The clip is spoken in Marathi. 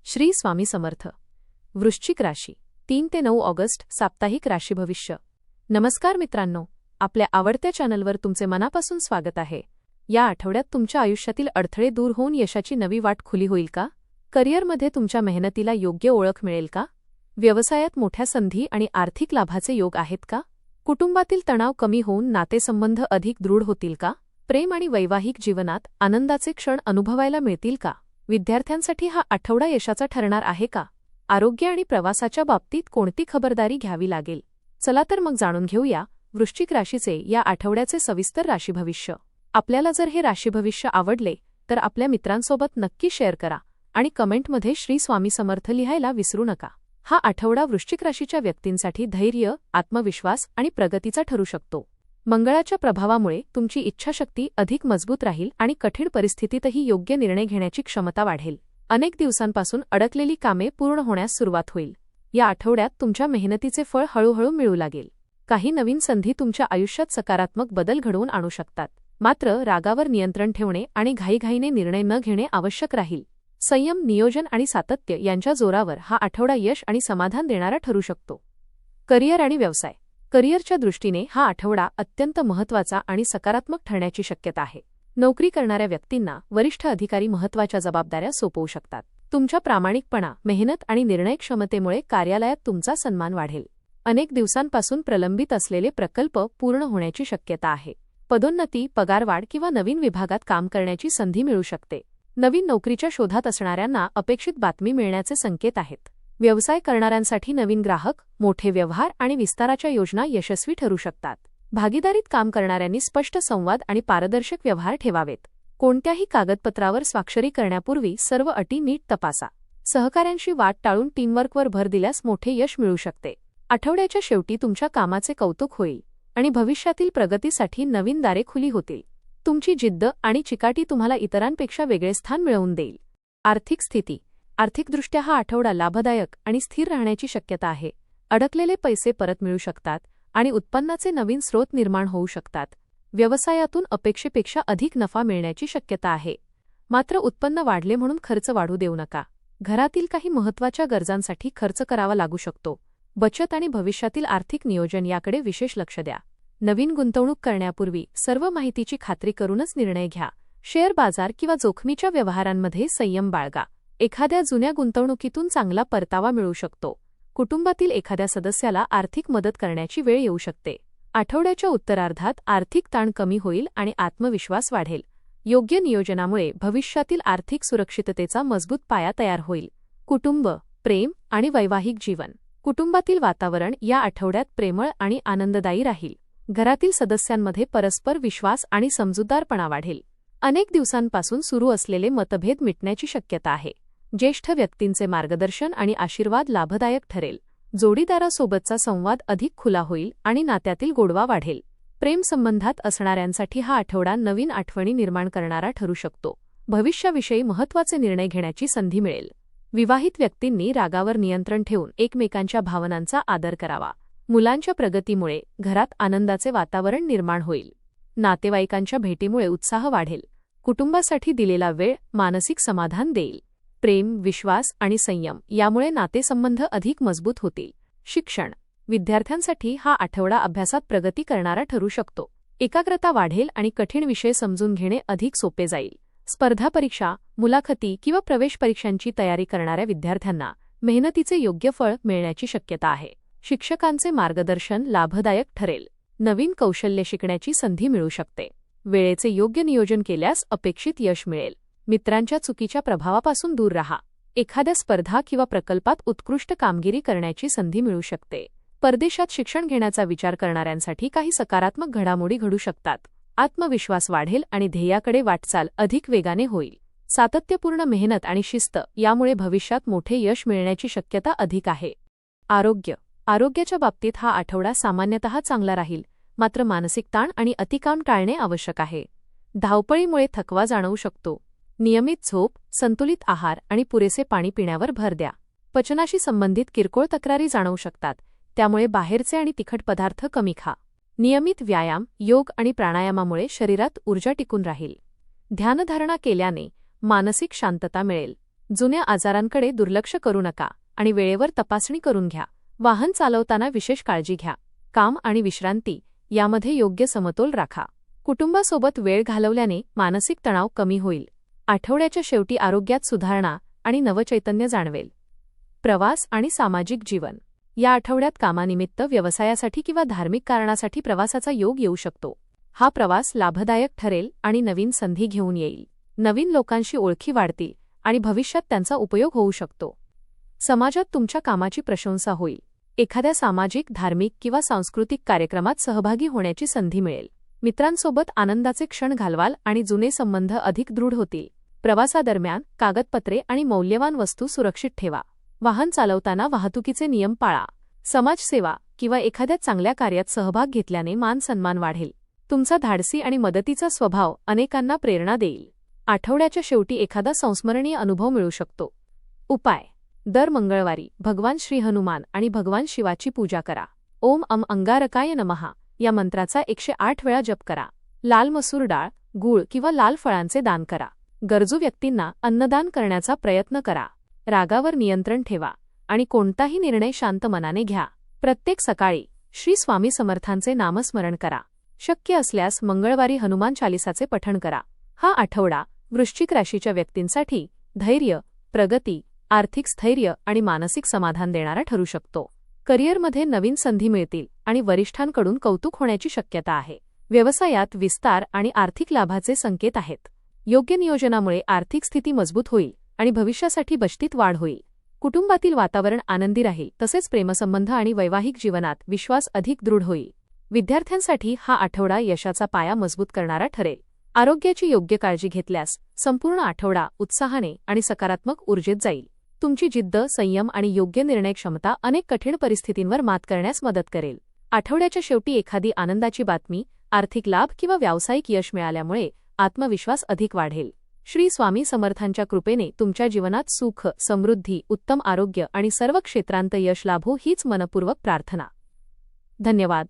श्री स्वामी समर्थ. वृश्चिक राशी 3 ते 9 ऑगस्ट साप्ताहिक राशी भविष्य. नमस्कार मित्रांनो, आपल्या आवडत्या चॅनलवर तुमचे मनापासून स्वागत आहे. या आठवड्यात तुमच्या आयुष्यातील अडथळे दूर होऊन यशाची नवी वाट खुली होईल का? करिअरमध्ये तुमच्या मेहनतीला योग्य ओळख मिळेल का? व्यवसायात मोठ्या संधी आणि आर्थिक लाभाचे योग आहेत का? कुटुंबातील तणाव कमी होऊन नातेसंबंध अधिक दृढ होतील का? प्रेम आणि वैवाहिक जीवनात आनंदाचे क्षण अनुभवायला मिळतील का? विद्यार्थ्यांसाठी हा आठवडा यशाचा ठरणार आहे का? आरोग्य आणि प्रवासाच्या बाबतीत कोणती खबरदारी घ्यावी लागेल? चला तर मग जाणून घेऊया वृश्चिक राशीचे या आठवड्याचे सविस्तर राशी भविष्य. आपल्याला जर हे राशी भविष्य आवडले तर आपल्या मित्रांसोबत नक्की शेअर करा आणि कमेंटमध्ये श्री स्वामी समर्थ लिहायला विसरू नका. हा आठवडा वृश्चिक राशीच्या व्यक्तींसाठी धैर्य, आत्मविश्वास आणि प्रगतीचा ठरू शकतो. मंगळाच्या प्रभावामुळे तुमची इच्छाशक्ती अधिक मजबूत राहील आणि कठीण परिस्थितीतही योग्य निर्णय घेण्याची क्षमता वाढेल. अनेक दिवसांपासून अडकलेली कामे पूर्ण होण्यास सुरुवात होईल. या आठवड्यात तुमच्या मेहनतीचे फळ हळूहळू मिळू लागेल. काही नवीन संधी तुमच्या आयुष्यात सकारात्मक बदल घडवून आणू शकतात. मात्र रागावर नियंत्रण ठेवणे आणि घाईघाईने निर्णय न घेणे आवश्यक राहील. संयम, नियोजन आणि सातत्य यांच्या जोरावर हा आठवडा यश आणि समाधान देणारा ठरू शकतो. करिअर आणि व्यवसाय. करिअरच्या दृष्टीने हा आठवडा अत्यंत महत्त्वाचा आणि सकारात्मक ठरण्याची शक्यता आहे. नोकरी करणाऱ्या व्यक्तींना वरिष्ठ अधिकारी महत्त्वाच्या जबाबदाऱ्या सोपवू शकतात. तुमच्या प्रामाणिकपणा, मेहनत आणि निर्णयक्षमतेमुळे कार्यालयात तुमचा सन्मान वाढेल. अनेक दिवसांपासून प्रलंबित असलेले प्रकल्प पूर्ण होण्याची शक्यता आहे. पदोन्नती, पगारवाढ किंवा नवीन विभागात काम करण्याची संधी मिळू शकते. नवीन नोकरीच्या शोधात असणाऱ्यांना अपेक्षित बातमी मिळण्याचे संकेत आहेत. व्यवसाय करणाऱ्यांसाठी नवीन ग्राहक, मोठे व्यवहार आणि विस्ताराच्या योजना यशस्वी ठरू शकतात. भागीदारीत काम करणाऱ्यांनी स्पष्ट संवाद आणि पारदर्शक व्यवहार ठेवावेत. कोणत्याही कागदपत्रावर स्वाक्षरी करण्यापूर्वी सर्व अटी नीट तपासा. सहकाऱ्यांशी वाद टाळून टीमवर्कवर भर दिल्यास मोठे यश मिळू शकते. आठवड्याच्या शेवटी तुमच्या कामाचे कौतुक होईल आणि भविष्यातील प्रगतीसाठी नवीन दारे खुली होतील. तुमची जिद्द आणि चिकाटी तुम्हाला इतरांपेक्षा वेगळे स्थान मिळवून देईल. आर्थिक स्थिती. आर्थिकदृष्ट्या हा आठवडा लाभदायक आणि स्थिर राहण्याची शक्यता आहे. अडकलेले पैसे परत मिळू शकतात आणि उत्पन्नाचे नवीन स्रोत निर्माण होऊ शकतात. व्यवसायातून अपेक्षेपेक्षा अधिक नफा मिळण्याची शक्यता आहे. मात्र उत्पन्न वाढले म्हणून खर्च वाढू देऊ नका. घरातील काही महत्त्वाच्या गरजांसाठी खर्च करावा लागू शकतो. बचत आणि भविष्यातील आर्थिक नियोजन याकडे विशेष लक्ष द्या. नवीन गुंतवणूक करण्यापूर्वी सर्व माहितीची खात्री करूनच निर्णय घ्या. शेअर बाजार किंवा जोखमीच्या व्यवहारांमध्ये संयम बाळगा. एखाद्या जुन्या गुंतवणुकीतून चांगला परतावा मिळू शकतो. कुटुंबातील एखाद्या सदस्याला आर्थिक मदत करण्याची वेळ येऊ शकते. आठवड्याच्या उत्तरार्धात आर्थिक ताण कमी होईल आणि आत्मविश्वास वाढेल. योग्य नियोजनामुळे भविष्यातील आर्थिक सुरक्षिततेचा मजबूत पाया तयार होईल. कुटुंब, प्रेम आणि वैवाहिक जीवन. कुटुंबातील वातावरण या आठवड्यात प्रेमळ आणि आनंददायी राहील. घरातील सदस्यांमध्ये परस्पर विश्वास आणि समजूतदारपणा वाढेल. अनेक दिवसांपासून सुरू असलेले मतभेद मिटण्याची शक्यता आहे. ज्येष्ठ व्यक्तींचे मार्गदर्शन आणि आशीर्वाद लाभदायक ठरेल. जोडीदारासोबतचा संवाद अधिक खुला होईल आणि नात्यातील गोडवा वाढेल. प्रेम संबंधात असणाऱ्यांसाठी हा आठवडा नवीन आठवणी निर्माण करणारा ठरू शकतो. भविष्याविषयी महत्त्वाचे निर्णय घेण्याची संधी मिळेल. विवाहित व्यक्तींनी रागावर नियंत्रण ठेवून एकमेकांच्या भावनांचा आदर करावा. मुलांच्या प्रगतीमुळे घरात आनंदाचे वातावरण निर्माण होईल. नातेवाईकांच्या भेटीमुळे उत्साह वाढेल. कुटुंबासाठी दिलेला वेळ मानसिक समाधान देईल. प्रेम, विश्वास आणि संयम यामुळे नातेसंबंध अधिक मजबूत होतील. शिक्षण. विद्यार्थ्यांसाठी हा आठवडा अभ्यासात प्रगती करणारा ठरू शकतो. एकाग्रता वाढेल आणि कठीण विषय समजून घेणे अधिक सोपे जाईल. स्पर्धा परीक्षा, मुलाखती किंवा प्रवेश परीक्षांची तयारी करणाऱ्या विद्यार्थ्यांना मेहनतीचे योग्य फळ मिळण्याची शक्यता आहे. शिक्षकांचे मार्गदर्शन लाभदायक ठरेल. नवीन कौशल्य शिकण्याची संधी मिळू शकते. वेळेचे योग्य नियोजन केल्यास अपेक्षित यश मिळेल. मित्रांच्या चुकीच्या प्रभावापासून दूर राहा. एखाद्या स्पर्धा किंवा प्रकल्पात उत्कृष्ट कामगिरी करण्याची संधी मिळू शकते. परदेशात शिक्षण घेण्याचा विचार करणाऱ्यांसाठी काही सकारात्मक घडामोडी घडू शकतात. आत्मविश्वास वाढेल आणि ध्येयाकडे वाटचाल अधिक वेगाने होईल. सातत्यपूर्ण मेहनत आणि शिस्त यामुळे भविष्यात मोठे यश मिळण्याची शक्यता अधिक आहे. आरोग्य. आरोग्याच्या बाबतीत हा आठवडा सामान्यतः चांगला राहील. मात्र मानसिक ताण आणि अतिकाम टाळणे आवश्यक आहे. धावपळीमुळे थकवा जाणवू शकतो. नियमित झोप, संतुलित आहार आणि पुरेसे पाणी पिण्यावर भर द्या. पचनाशी संबंधित किरकोळ तक्रारी जाणवू शकतात, त्यामुळे बाहेरचे आणि तिखट पदार्थ कमी खा. नियमित व्यायाम, योग आणि प्राणायामामुळे शरीरात ऊर्जा टिकून राहील. ध्यानधारणा केल्याने मानसिक शांतता मिळेल. जुन्या आजारांकडे दुर्लक्ष करू नका आणि वेळेवर तपासणी करून घ्या. वाहन चालवताना विशेष काळजी घ्या. काम आणि विश्रांती यामध्ये योग्य समतोल राखा. कुटुंबासोबत वेळ घालवल्याने मानसिक तणाव कमी होईल. आठवड्याच्या शेवटी आरोग्यात सुधारणा आणि नवचैतन्य जाणवेल. प्रवास आणि सामाजिक जीवन. या आठवड्यात कामानिमित्त, व्यवसायासाठी किंवा धार्मिक कारणासाठी प्रवासाचा योग येऊ शकतो. हा प्रवास लाभदायक ठरेल आणि नवीन संधी घेऊन येईल. नवीन लोकांशी ओळखी वाढतील आणि भविष्यात त्यांचा उपयोग होऊ शकतो. समाजात तुमच्या कामाची प्रशंसा होईल. एखाद्या सामाजिक, धार्मिक किंवा सांस्कृतिक कार्यक्रमात सहभागी होण्याची संधी मिळेल. मित्रांसोबत आनंदाचे क्षण घालवाल आणि जुने संबंध अधिक दृढ होतील. प्रवासादरम्यान कागदपत्रे आणि मौल्यवान वस्तू सुरक्षित ठेवा. वाहन चालवताना वाहतुकीचे नियम पाळा. समाजसेवा किंवा एखाद्या चांगल्या कार्यात सहभाग घेतल्याने मान सन्मान वाढेल. तुमचा धाडसी आणि मदतीचा स्वभाव अनेकांना प्रेरणा देईल. आठवड्याच्या शेवटी एखादा संस्मरणीय अनुभव मिळू शकतो. उपाय. दर मंगळवारी भगवान श्री हनुमान आणि भगवान शिवाची पूजा करा. ओम अंगारकाय नमः या मंत्राचा 108 वेळा जप करा. लाल मसूर डाळ, गूळ किंवा लाल फळांचे दान करा. गरजू व्यक्तींना अन्नदान करण्याचा प्रयत्न करा. रागावर नियंत्रण ठेवा आणि कोणताही निर्णय शांत मनाने घ्या. प्रत्येक सकाळी श्री स्वामी समर्थांचे नामस्मरण करा. शक्य असल्यास मंगळवारी हनुमान चालिसाचे पठण करा. हा आठवडा वृश्चिक राशीच्या व्यक्तींसाठी धैर्य, प्रगती, आर्थिक स्थैर्य आणि मानसिक समाधान देणारा ठरू शकतो. करिअरमध्ये नवीन संधी मिळतील आणि वरिष्ठांकडून कौतुक होण्याची शक्यता आहे. व्यवसायात विस्तार आणि आर्थिक लाभाचे संकेत आहेत. योग्य नियोजनामुळे आर्थिक स्थिती मजबूत होईल आणि भविष्यासाठी बचतीत वाढ होईल. कुटुंबातील वातावरण आनंदी राहील. तसेच प्रेमसंबंध आणि वैवाहिक जीवनात विश्वास अधिक दृढ होईल. विद्यार्थ्यांसाठी हा आठवडा यशाचा पाया मजबूत करणारा ठरेल. आरोग्याची योग्य काळजी घेतल्यास संपूर्ण आठवडा उत्साहाने आणि सकारात्मक ऊर्जेत जाईल. तुमची जिद्द, संयम आणि योग्य निर्णय क्षमता अनेक कठीण परिस्थितींवर मात करण्यास मदत करेल. आठवड्याच्या शेवटी एखादी आनंदाची बातमी, आर्थिक लाभ किंवा व्यावसायिक यश मिळाल्यामुळे आत्मविश्वास अधिक वाढेल. श्री स्वामी समर्थांच्या कृपेने तुमच्या जीवनात सुख, समृद्धी, उत्तम आरोग्य आणि सर्व क्षेत्रांत यश लाभो हीच मनपूर्वक प्रार्थना. धन्यवाद.